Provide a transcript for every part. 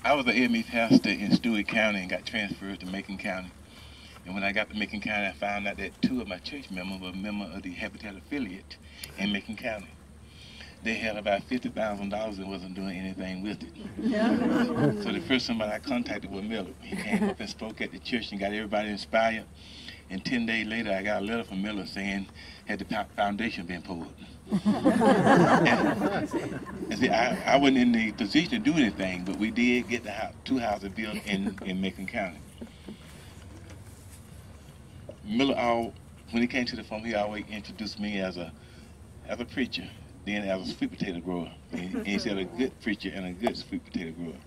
I was an AME pastor in Stewart County and got transferred to Macon County. And when I got to Macon County, I found out that 2 of my church members were members of the Habitat affiliate in Macon County. They had about $50,000 and wasn't doing anything with it. So the first somebody I contacted was Millard. He came up and spoke at the church and got everybody inspired. And 10 days later, I got a letter from Millard saying, had the foundation been poured? and see, I wasn't in the position to do anything, but we did get the two houses built in Macon County. Millard, when he came to the phone, he always introduced me as a preacher, then as a sweet potato grower. And he said a good preacher and a good sweet potato grower.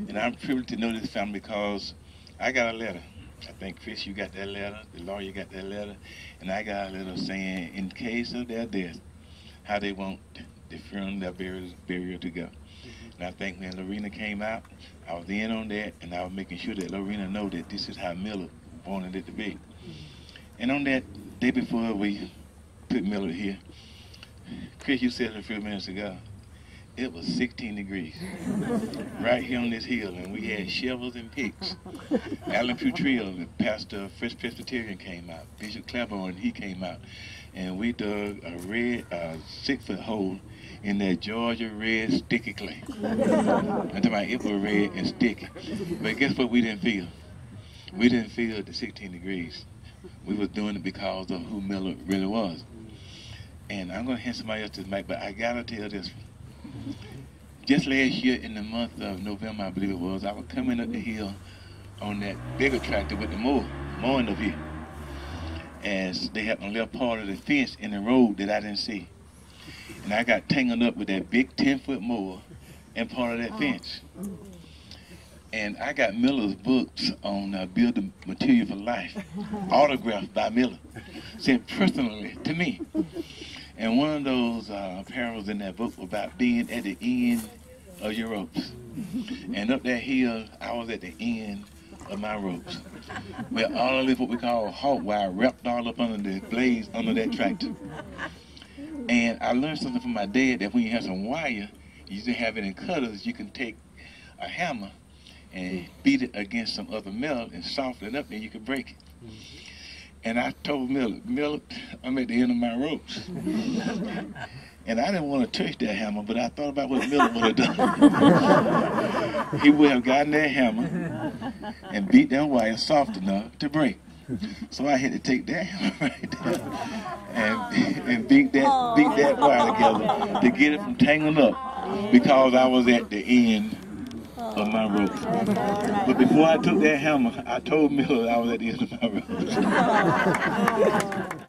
And I'm privileged to know this family because I got a letter. I think, Chris, you got that letter, the lawyer got that letter, and I got a letter saying, in case of their death, how they want the funeral, their burial to go. And I think when Lorena came out, I was in on that, and I was making sure that Lorena know that this is how Millard wanted it to be. And on that day before we put Millard here, Chris, you said it a few minutes ago, it was 16 degrees right here on this hill, and we had shovels and picks. Alan Putrill, the pastor of First Presbyterian, came out. Bishop Claiborne, he came out, and we dug a 6-foot hole in that Georgia red sticky clay. I'm talking about it was red and sticky. But guess what we didn't feel? We didn't feel the 16 degrees. We was doing it because of who Millard really was. And I'm going to hand somebody else this mic, but I got to tell this one. Just last year in the month of November, I believe it was, I was coming up the hill on that bigger tractor with the mowing up here. And they had a little part of the fence in the road that I didn't see. And I got tangled up with that big 10-foot mower and part of that fence. And I got Millard's books on Building Material for Life, autographed by Millard, sent personally to me. And one of those parables in that book was about being at the end of your ropes. And up that hill, I was at the end of my ropes. Where all of this, what we call hawk wire, wrapped all up under the blades under that tractor. And I learned something from my dad that when you have some wire, you just have it in cutters, you can take a hammer and beat it against some other metal and soften it up, and you can break it. And I told Millard, I'm at the end of my ropes. And I didn't want to touch that hammer, but I thought about what Millard would have done. He would have gotten that hammer and beat that wire soft enough to break. So I had to take that hammer right there and beat that wire together to get it from tangling up, because I was at the end of my rope. But before I took that hammer, I told Millard I was at the end of my rope.